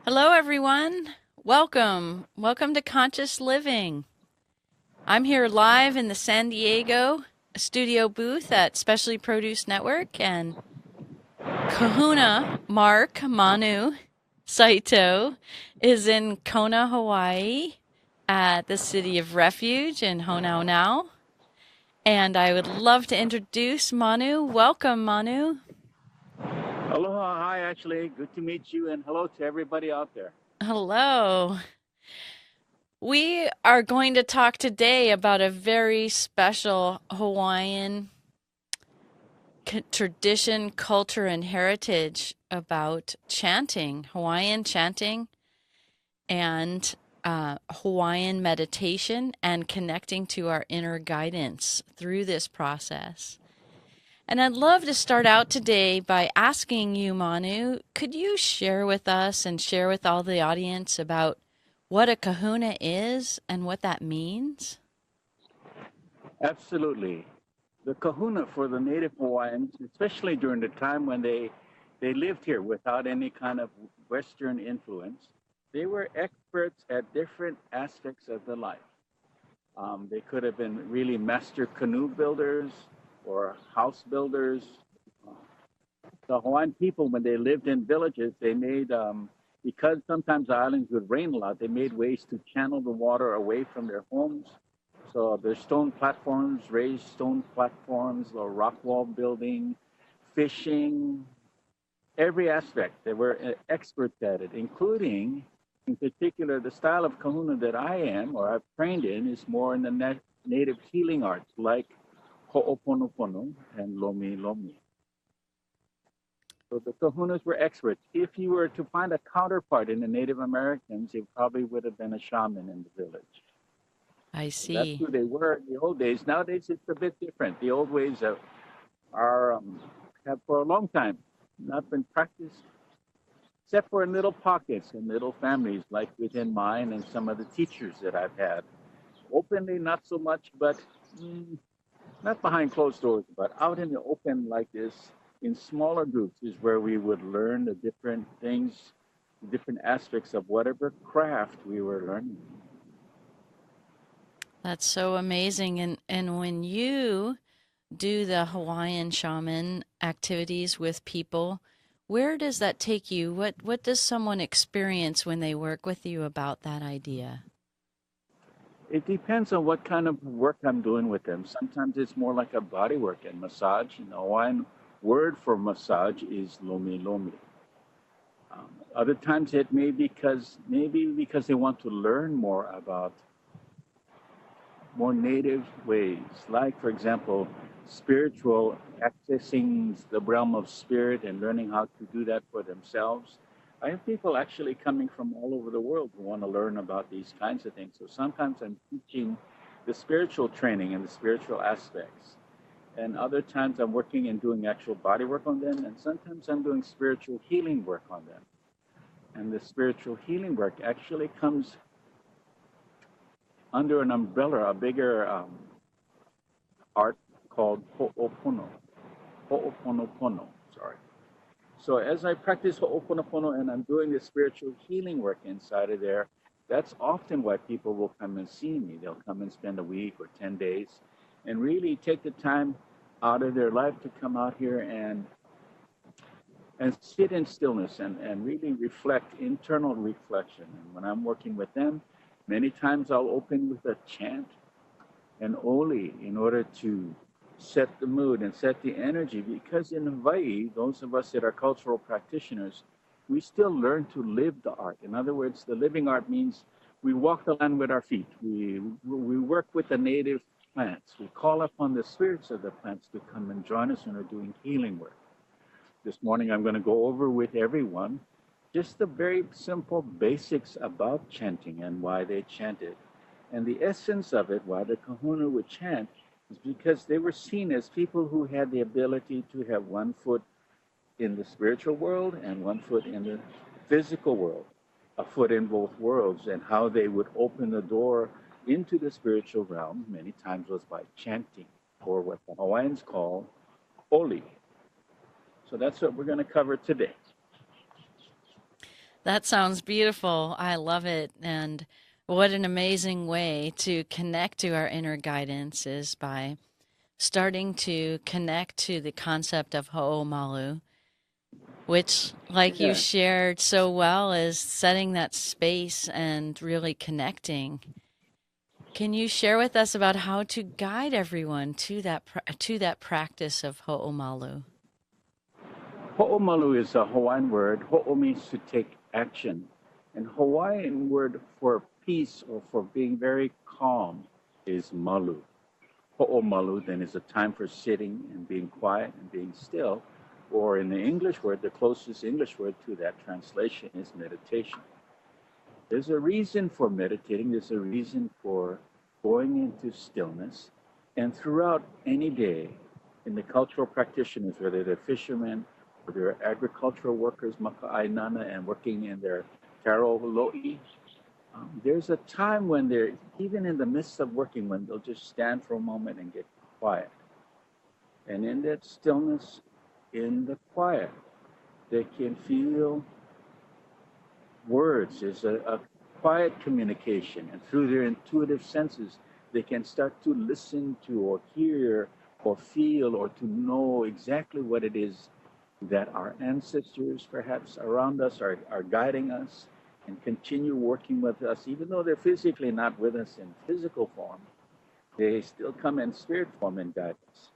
Hello, everyone. Welcome. Welcome to Conscious Living. I'm here live in the San Diego studio booth at Specially Produced Network, and Kahuna, Mark, Manu, Saito is in Kona, Hawaii at the City of Refuge in Honaunau. And I would love to introduce Manu. Welcome, Manu. Aloha, hi, Ashley. Good to meet you, and hello to everybody out there. Hello. We are going to talk today about a very special Hawaiian tradition, culture, and heritage about chanting, Hawaiian chanting, and Hawaiian meditation, and connecting to our inner guidance through this process. And I'd love to start out today by asking you, Manu, could you share with us and share with all the audience about what a kahuna is and what that means? Absolutely. The kahuna for the native Hawaiians, especially during the time when they lived here without any kind of Western influence, they were experts at different aspects of the life. They could have been really master canoe builders or house builders. The Hawaiian people, when they lived in villages, they made, because sometimes the islands would rain a lot, they made ways to channel the water away from their homes. So there's stone platforms, raised stone platforms, or rock wall building, fishing, every aspect. They were experts at it, including, in particular, the style of kahuna that I am or I've trained in is more in the native healing arts like ho'oponopono and lomi lomi. So the kahunas were experts. If you were to find a counterpart in the Native Americans, it probably would have been a shaman in the village. I So that's see. who they were in the old days. Nowadays, it's a bit different. The old ways have for a long time not been practiced, except for in little pockets and little families, like within mine and some of the teachers that I've had. Openly, not so much, but not behind closed doors, but out in the open like this, in smaller groups, is where we would learn the different things, the different aspects of whatever craft we were learning. That's so amazing. And when you do the Hawaiian shaman activities with people, where does that take you? What does someone experience when they work with you about that idea? It depends on what kind of work I'm doing with them. Sometimes it's more like a body work and massage. You know, one word for massage is lomi lomi. Other times it may maybe because they want to learn more about more native ways, like, for example, spiritual, accessing the realm of spirit and learning how to do that for themselves. I have people actually coming from all over the world who want to learn about these kinds of things. So sometimes I'm teaching the spiritual training and the spiritual aspects. And other times I'm working and doing actual body work on them. And sometimes I'm doing spiritual healing work on them. And the spiritual healing work actually comes under an umbrella, a bigger art called ho'oponopono, sorry. So as I practice ho'oponopono and I'm doing the spiritual healing work inside of there, that's often why people will come and see me. They'll come and spend a week or 10 days and really take the time out of their life to come out here and sit in stillness and really reflect, internal reflection. And when I'm working with them, many times I'll open with a chant and Oli in order to set the mood and set the energy. Because in Hawaii, those of us that are cultural practitioners, we still learn to live the art. In other words, the living art means we walk the land with our feet. We work with the native plants. We call upon the spirits of the plants to come and join us when we're doing healing work. This morning, I'm going to go over with everyone just the very simple basics about chanting and why they chant it. And the essence of it, why the kahuna would chant, is because they were seen as people who had the ability to have one foot in the spiritual world and one foot in the physical world, a foot in both worlds, and how they would open the door into the spiritual realm many times was by chanting, or what the Hawaiians call oli. So that's what we're going to cover today. That sounds beautiful. I love it. And what an amazing way to connect to our inner guidance is by starting to connect to the concept of ho'omalu, which, like you Yeah. shared so well, is setting that space and really connecting. Can you share with us about how to guide everyone to that practice of ho'omalu? Ho'omalu is a Hawaiian word. Ho'o means to take action. And Hawaiian word for peace or for being very calm is malu. Ho'omalu then is a time for sitting and being quiet and being still. Or in the English word, the closest English word to that translation is meditation. There's a reason for meditating. There's a reason for going into stillness. And throughout any day, in the cultural practitioners, whether they're fishermen or they're agricultural workers, maka'ainana, and working in their taro lo'i, there's a time when they're, even in the midst of working, when they'll just stand for a moment and get quiet. And in that stillness, in the quiet, they can feel words. There's a quiet communication, and through their intuitive senses, they can start to listen to or hear or feel or to know exactly what it is that our ancestors perhaps around us are guiding us and continue working with us, even though they're physically not with us in physical form, they still come in spirit form and guide us.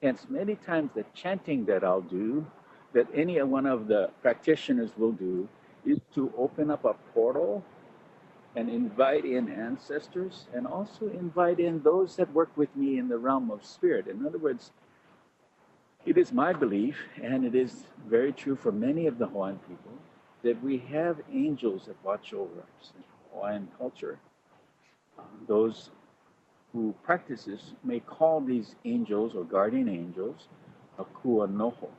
Hence, many times the chanting that I'll do, that any one of the practitioners will do, is to open up a portal and invite in ancestors and also invite in those that work with me in the realm of spirit. In other words, it is my belief, and it is very true for many of the Hawaiian people, that we have angels that watch over us. In Hawaiian culture, those who practice this may call these angels or guardian angels akua noho.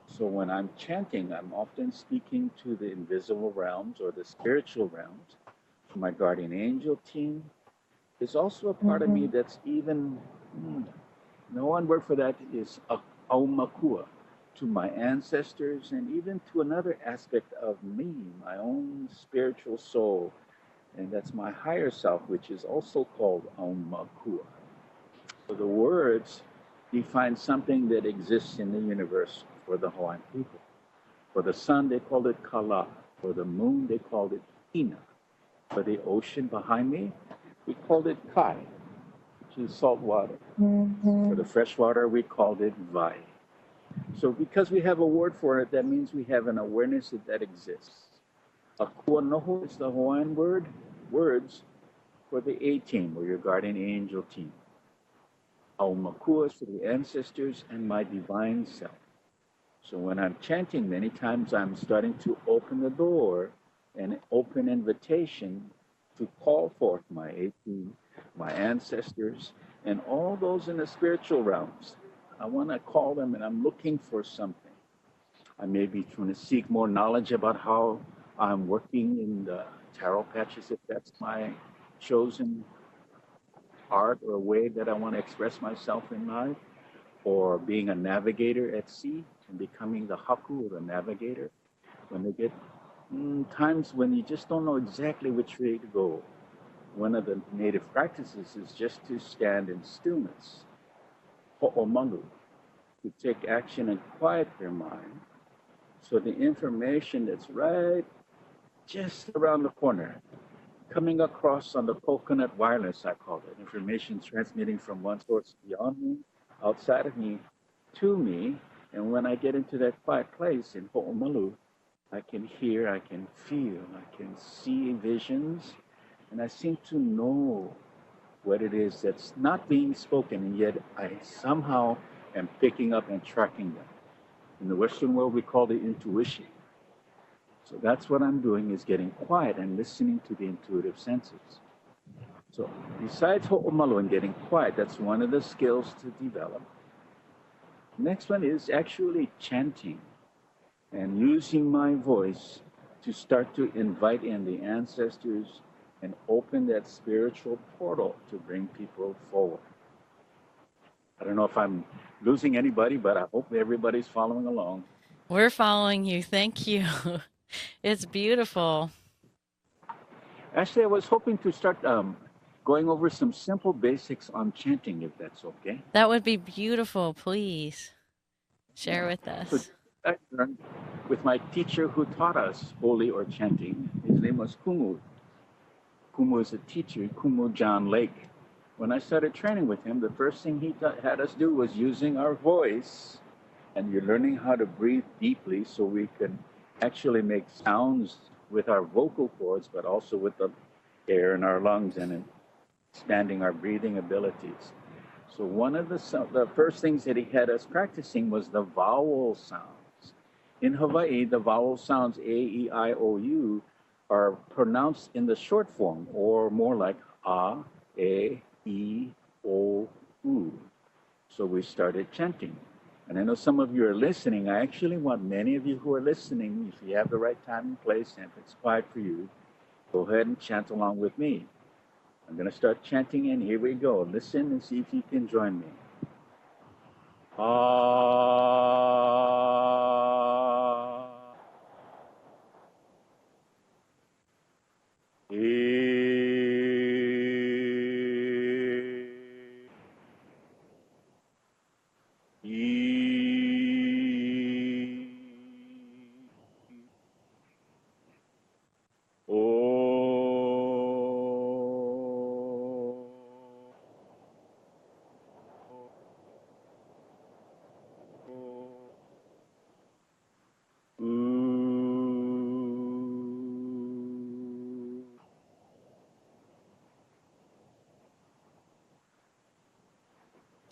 So when I'm chanting, I'm often speaking to the invisible realms or the spiritual realms. My guardian angel team is also a part of me that's even, no one word for that is aumakua, to my ancestors and even to another aspect of me, my own spiritual soul. And that's my higher self, which is also called aumakua. So the words define something that exists in the universe for the Hawaiian people. For the sun, they called it kala. For the moon, they called it hina. For the ocean behind me, we called it kai, which is salt water. For the fresh water, we called it vai. So because we have a word for it, that means we have an awareness that exists. Akua noho is the Hawaiian words for the A team, or your guardian angel team. Aumakua is for the ancestors and my divine self. So when I'm chanting, many times I'm starting to open the door, an open invitation to call forth my A team, my ancestors, and all those in the spiritual realms. I want to call them, and I'm looking for something. I may be trying to seek more knowledge about how I'm working in the taro patches, if that's my chosen art or way that I want to express myself in life, or being a navigator at sea and becoming the haku or the navigator. When they get times when you just don't know exactly which way to go, one of the native practices is just to stand in stillness, ho'omalu, to take action and quiet their mind. So the information that's right just around the corner, coming across on the coconut wireless, I call it, information transmitting from one source beyond me, outside of me, to me. And when I get into that quiet place in ho'omalu, I can hear, I can feel, I can see visions, and I seem to know what it is that's not being spoken, and yet I somehow am picking up and tracking them. In the Western world, we call it intuition. So that's what I'm doing, is getting quiet and listening to the intuitive senses. So besides ho'omalu and getting quiet, that's one of the skills to develop. Next one is actually chanting and using my voice to start to invite in the ancestors and open that spiritual portal to bring people forward. I don't know if I'm losing anybody, but I hope everybody's following along. We're following you. Thank you. It's beautiful. Actually, I was hoping to start going over some simple basics on chanting, if that's okay. That would be beautiful. Please share Yeah. with So us. I learned with my teacher who taught us holy or chanting. His name was Kumu. Kumu is a teacher, Kumu John Lake. When I started training with him, the first thing he had us do was using our voice. And you're learning how to breathe deeply so we can actually make sounds with our vocal cords, but also with the air in our lungs and expanding our breathing abilities. So one of the first things that he had us practicing was the vowel sounds. In Hawaii, the vowel sounds A, E, I, O, U are pronounced in the short form, or more like A, E, O, U. So we started chanting. And I know some of you are listening. I actually want many of you who are listening, if you have the right time and place, and if it's quiet for you, go ahead and chant along with me. I'm going to start chanting, and here we go. Listen and see if you can join me. Ah.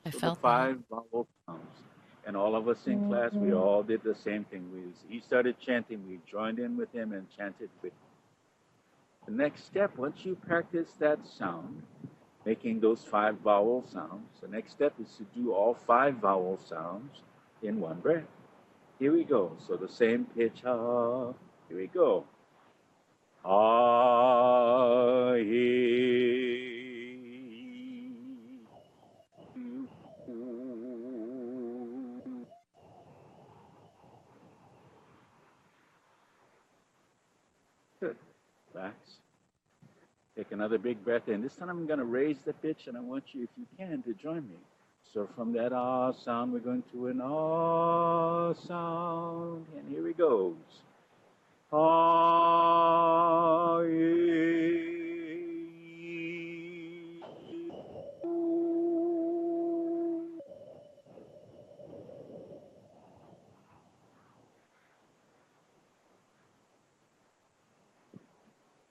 I So the felt that. five vowel sounds. And all of us in class, we all did the same thing. He started chanting, we joined in with him and chanted with him. The next step, once you practice that sound, making those five vowel sounds, the next step is to do all five vowel sounds in one breath. Here we go. So the same pitch, ah. Here we go. Ah, Good. Relax. Take another big breath in. This time I'm going to raise the pitch, and I want you, if you can, to join me. So from that ah sound, we're going to an ah sound. And here it goes. Ah,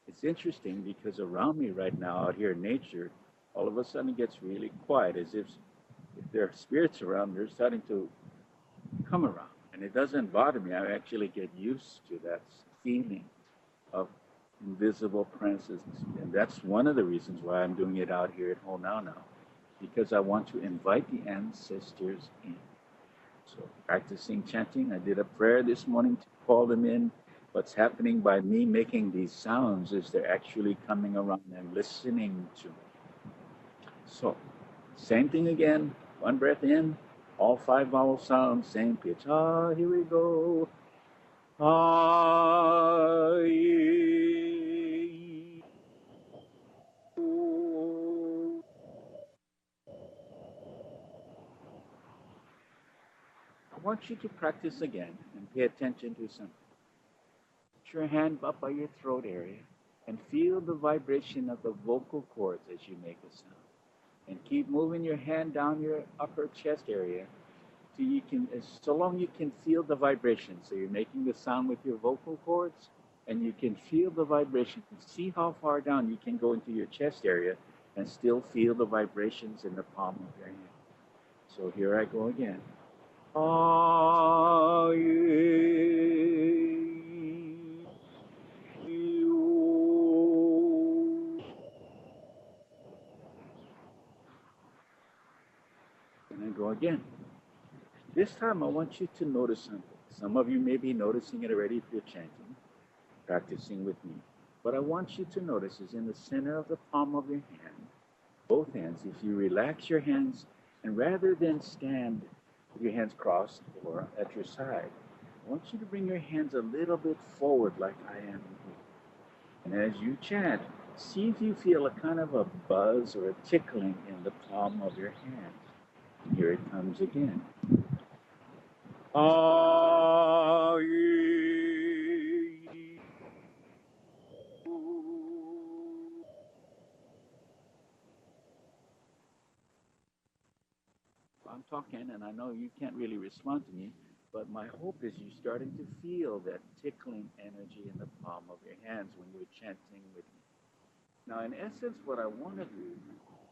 It's interesting because around me right now, out here in nature, all of a sudden it gets really quiet, as if there are spirits around, they're starting to come around. And it doesn't bother me. I actually get used to that feeling of invisible presence. And that's one of the reasons why I'm doing it out here at Honau now, because I want to invite the ancestors in. So practicing chanting, I did a prayer this morning to call them in. What's happening by me making these sounds is they're actually coming around and listening to me. So same thing again, one breath in, all five vowel sounds, same pitch. Ah, here we go. Ah, I want you to practice again and pay attention to something. Put your hand up by your throat area and feel the vibration of the vocal cords as you make a sound. And keep moving your hand down your upper chest area till you can, so long you can feel the vibration. So you're making the sound with your vocal cords, and you can feel the vibration. See how far down you can go into your chest area and still feel the vibrations in the palm of your hand. So here I go again. Ah, and I go again. This time I want you to notice something. Some of you may be noticing it already if you're chanting, practicing with me. What I want you to notice is in the center of the palm of your hand, both hands, if you relax your hands, and rather than stand with your hands crossed or at your side, I want you to bring your hands a little bit forward like I am here. And as you chant, see if you feel a kind of a buzz or a tickling in the palm of your hand. Here it comes again. Ah, I'm talking, and I know you can't really respond to me, but my hope is you're starting to feel that tickling energy in the palm of your hands when you're chanting with me. Now, in essence, what I want to do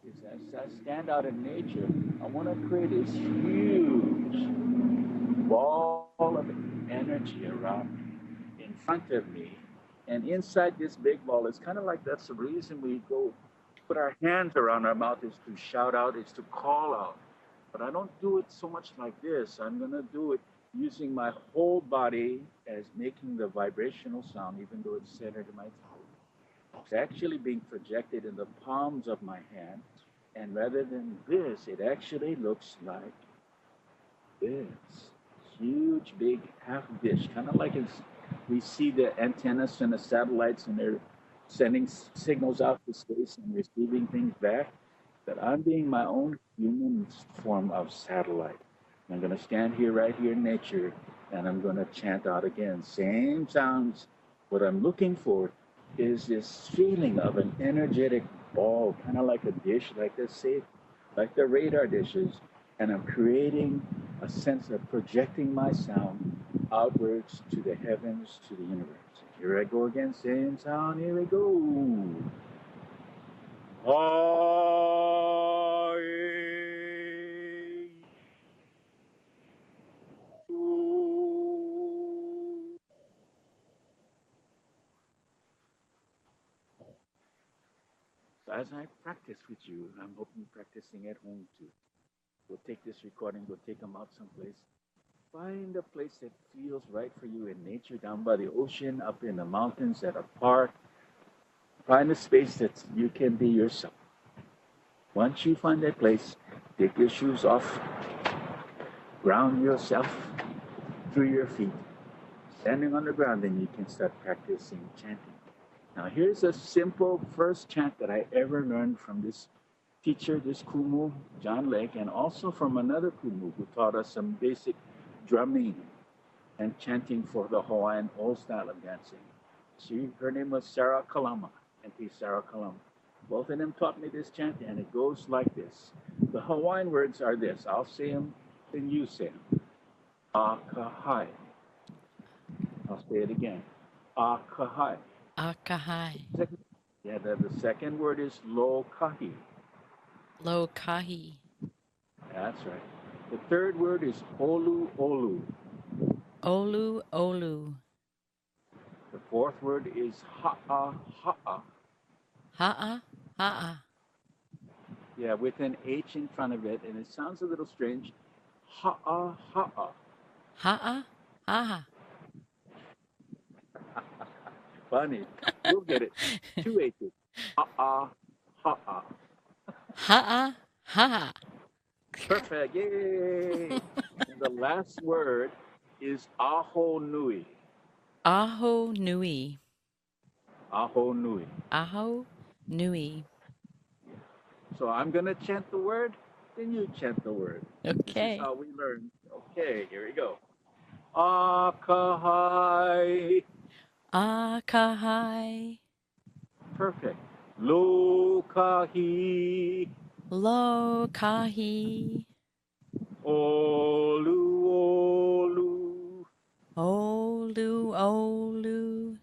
is as I stand out in nature, I want to create this huge ball of energy around me, in front of me, and inside this big ball, it's kind of like that's the reason we go put our hands around our mouth is to shout out, is to call out. But I don't do it so much like this. I'm going to do it using my whole body as making the vibrational sound, even though it's centered in my throat. It's actually being projected in the palms of my hand. And rather than this, it actually looks like this. Huge, big half dish, kind of like we see the antennas and the satellites and they're sending signals out to space and receiving things back. That I'm being my own human form of satellite. I'm going to stand here right here in nature and I'm going to chant out again. Same sounds. What I'm looking for is this feeling of an energetic ball, kind of like a dish, like like the radar dishes. And I'm creating a sense of projecting my sound outwards to the heavens, to the universe. Here I go again, same sound, here we go. So as I practice with you, I'm hoping practicing at home too. We'll take this recording, we'll take them out someplace. Find a place that feels right for you in nature, down by the ocean, up in the mountains, at a park. Find a space that you can be yourself. Once you find that place, take your shoes off, ground yourself through your feet. Standing on the ground, then you can start practicing chanting. Now, here's a simple first chant that I ever learned from this teacher, this kumu, John Lake, and also from another kumu who taught us some basic drumming and chanting for the Hawaiian old style of dancing. Her name was Sarah Kalama, Auntie Sarah Kalama. Both of them taught me this chant, and it goes like this. The Hawaiian words are this. I'll say them, then you say them. Akahai. I'll say it again. Akahai. Akahai. Yeah, the second word is lo kahi. Lo kahi. That's right. The third word is olu olu. Olu olu. The fourth word is ha'a ha'a. Ha'a ha'a. Yeah, with an H in front of it, and it sounds a little strange. Ha'a ha'a. Ha'a ha'a. Funny. You'll get it. Two H's. Ha'a ha'a. Ha'a ha'a. Perfect. Yay. And the last word is aho nui. Aho nui. Aho nui. Aho nui. So I'm going to chant the word, then you chant the word. This Okay. is how we learn. Okay, here we go. Akahai. Akahai. Perfect. Lo kahi. Lo kahi. Olu olu. Olu olu.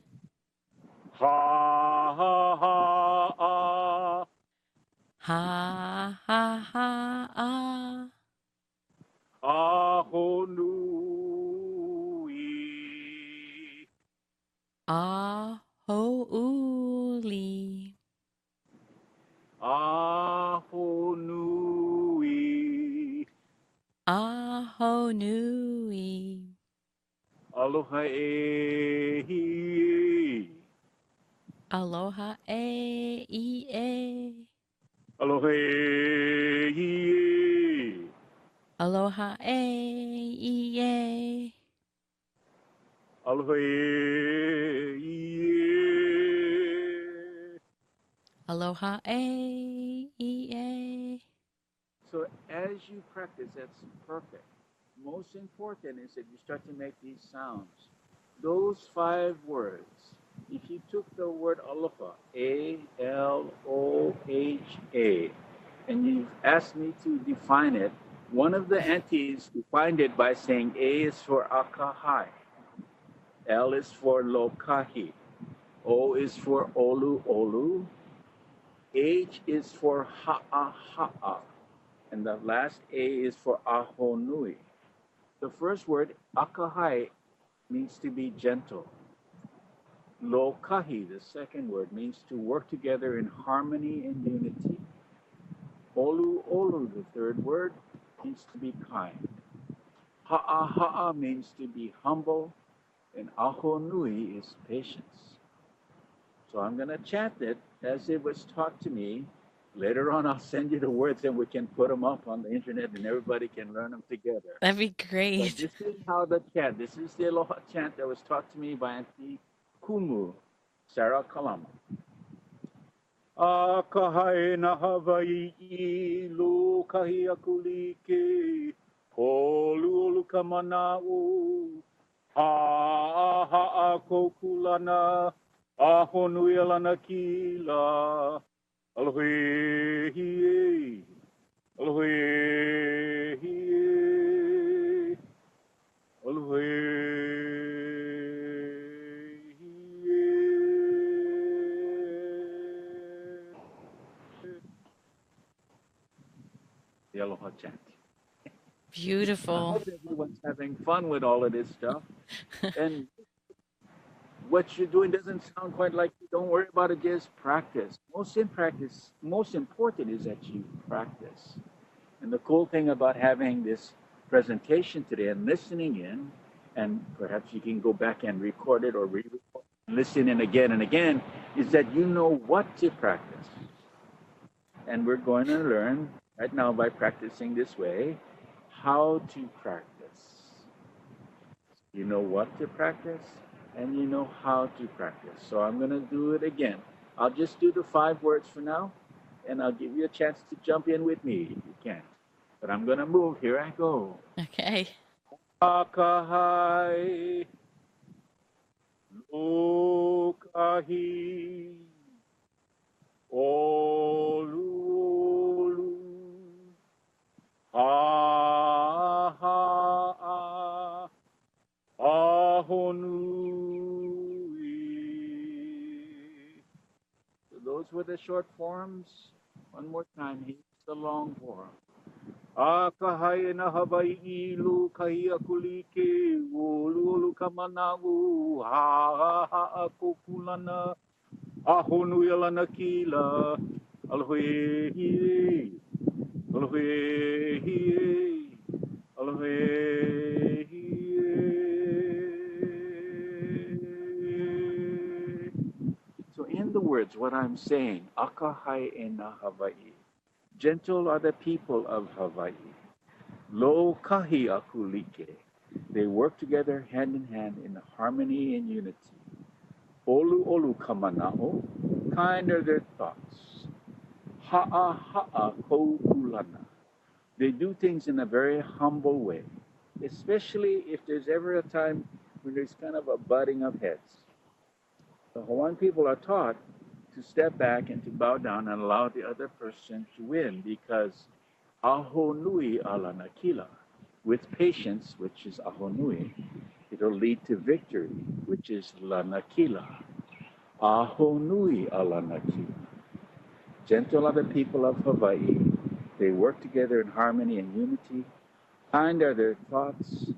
Ha ha ha ah. Ha ha ha ah. Aho nui. Aho uli. Aho nui. Aho nui. Aloha e. Aloha e I e. Aloha e. Aloha e I e. Aloha. Aloha. A. So as you practice, that's perfect. Most important is that you start to make these sounds. Those 5 words, if you took the word aloha, Aloha, and you've asked me to define it, one of the entities defined it by saying A is for akahai, L is for lokahi, O is for olu olu, H is for ha'a ha'a, and the last A is for ahonui. The first word, akahai, means to be gentle. Lokahi, the second word, means to work together in harmony and unity. Olu olu, the third word, means to be kind. Ha'a ha'a means to be humble, and ahonui is patience. So I'm going to chant it as it was taught to me. Later on, I'll send you the words and we can put them up on the internet and everybody can learn them together. That'd be But great. this is how the chant, this is the Aloha chant that was taught to me by Auntie Kumu, Sarah Kalama. Akahai na Hawaii, lukahi akulike, olu olu kamanau, ha'a kokulana, ahonui alana kila, alohe hie, alohe hie, alohe the Aloha chant. I Beautiful. hope everyone's having fun with all of this stuff. And what you're doing doesn't sound quite like you. Don't worry about it. Just practice. Most important is that you practice. And the cool thing about having this presentation today and listening in, and perhaps you can go back and record it or re-record, listen in again and again, is that you know what to practice. And we're going to learn right now by practicing this way how to practice. You know what to practice and you know how to practice. So I'm going to do it again. I'll just do the 5 words for now and I'll give you a chance to jump in with me if you can. But I'm going to move. Here I go. Okay. Akahai, lokahi, olu, olu, ha'a, ahonui. So those were the short forms. One more time, here's the long form. Akahai na Hawaii lukahi akulike, olu olu kamanau, ha'a kokulana, ahonui alana kila, alohe hie, alohe hie, alohe hie. So in the words, what I'm saying, akahai e na Hawaii, gentle are the people of Hawaii. Lo kahi akulike, they work together hand in hand in harmony and unity. Olu olu kamanao, kind are their thoughts. Ha'a ha'a kokulana, they do things in a very humble way, especially if there's ever a time when there's kind of a butting of heads. The Hawaiian people are taught to step back and to bow down and allow the other person to win because ahonui ala nakila, with patience, which is ahonui, it'll lead to victory, which is la nakila. Ahonui ala nakila. Gentle are the people of Hawaii. They work together in harmony and unity. Kind are their thoughts.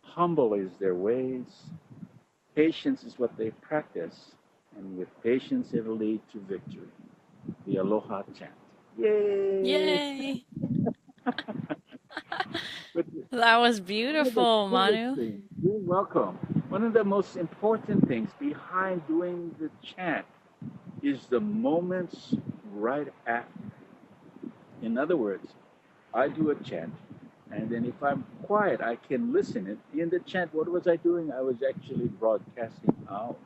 Humble is their ways. Patience is what they practice. And with patience, it'll lead to victory. The Aloha chant. Yay! Yay. But That was one of the beautiful, coolest Manu. things, you're welcome. One of the most important things behind doing the chant is the moments right after. In other words, I do a chant, And then if I'm quiet, I can listen. In the chant, what was I doing? I was actually broadcasting out.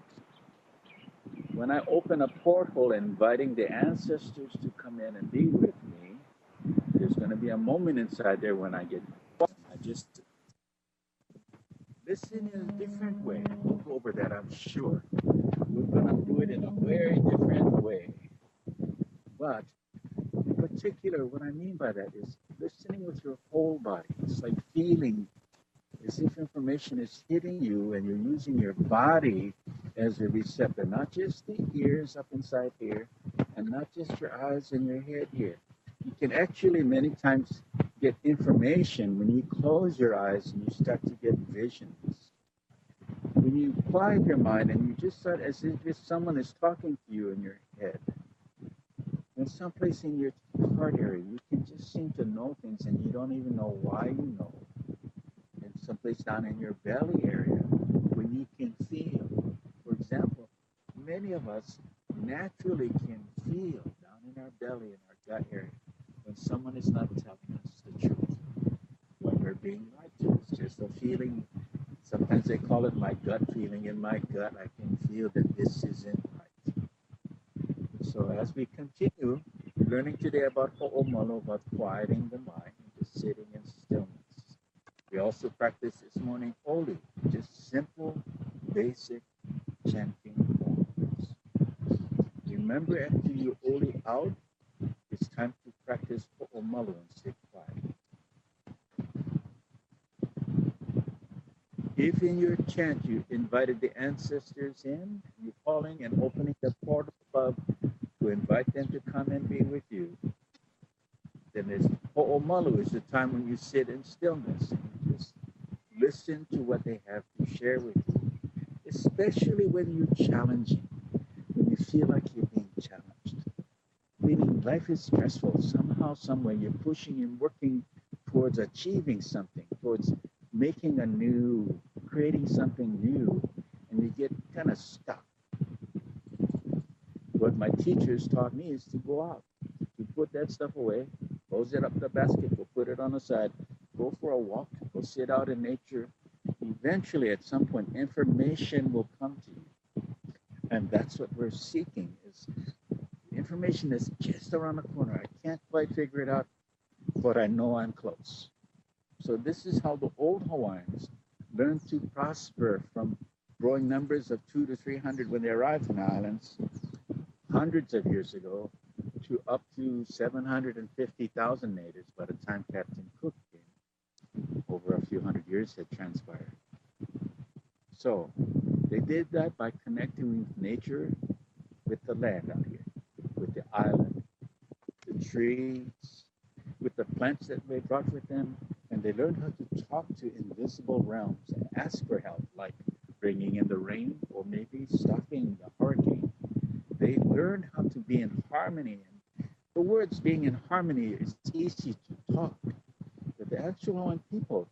When I open a portal, inviting the ancestors to come in and be with me, there's going to be a moment inside there when I get quiet. I just listen in a different way. We'll go over that, I'm sure. We're going to do it in a very different way. But in particular, what I mean by that is listening with your whole body. It's like feeling as if information is hitting you and you're using your body as a receptor, not just the ears up inside here and not just your eyes and your head here. You can actually many times get information when you close your eyes and you start to get visions. When you quiet your mind and you just start as if someone is talking to you in your head, in someplace in your heart area, you can just seem to know things and you don't even know why you know. And someplace down in your belly area where you can feel. For example, many of us naturally can feel down in our belly, in our gut area, when someone is not telling us the truth, when we're being lied to. It's just a feeling. Sometimes they call it my gut feeling. In my gut, I can feel that this isn't right. So as we continue learning today about Ho'omalu, about quieting the mind, just sitting in stillness. We also practiced this morning Oli, just simple, basic chanting forms. Remember, after you Oli out, it's time to practice Ho'omalu and sit quiet. If in your chant you invited the ancestors in, you're calling and opening the portal above to invite them to come and be with you, then this Ho'omalu is the time when you sit in stillness and you just listen to what they have to share with you, especially when you're challenging, when you feel like you're being challenged. Meaning life is stressful. Somehow, somewhere, you're pushing and working towards achieving something, towards making a new, creating something new, and you get kind of stuck. What my teachers taught me is to go out, to put that stuff away, close it up in the basket, go put it on the side, go for a walk, go sit out in nature. Eventually, at some point, information will come to you. And that's what we're seeking, is information that's just around the corner. I can't quite figure it out, but I know I'm close. So this is how the old Hawaiians learned to prosper from growing numbers of 200 to 300 when they arrived in the islands hundreds of years ago to up to 750,000 natives by the time Captain Cook came. Over a few hundred years had transpired. So they did that by connecting with nature, with the land out here, with the island, the trees, with the plants that they brought with them, and they learned how to talk to invisible realms and ask for help, like bringing in the rain or maybe stopping the hurricane. They learned how to be in harmony. And the words being in harmony is easy to talk, but the actual Hawaiian people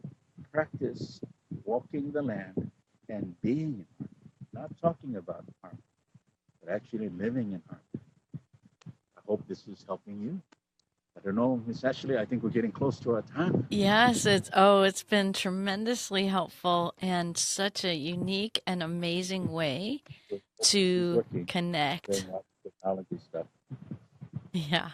practice walking the land and being in harmony, not talking about harmony, but actually living in harmony. I hope this is helping you. I don't know, Miss Ashley, I think we're getting close to our time. Yes, it's been tremendously helpful and such a unique and amazing way She's to working, connect. doing lots of technology stuff. Yeah.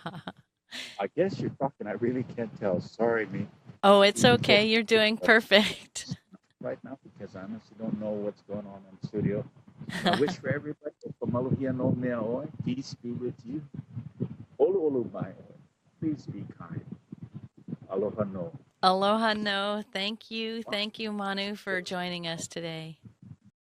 I guess you're talking, I really can't tell. Sorry, me. Oh, it's Even though okay. You're doing perfect. right now, because I honestly don't know what's going on in the studio. I wish for everybody, no mea peace be with you. Olu olu mai oi. Please be kind. Aloha no. Aloha no. Thank you. Thank you, Manu, for joining us today.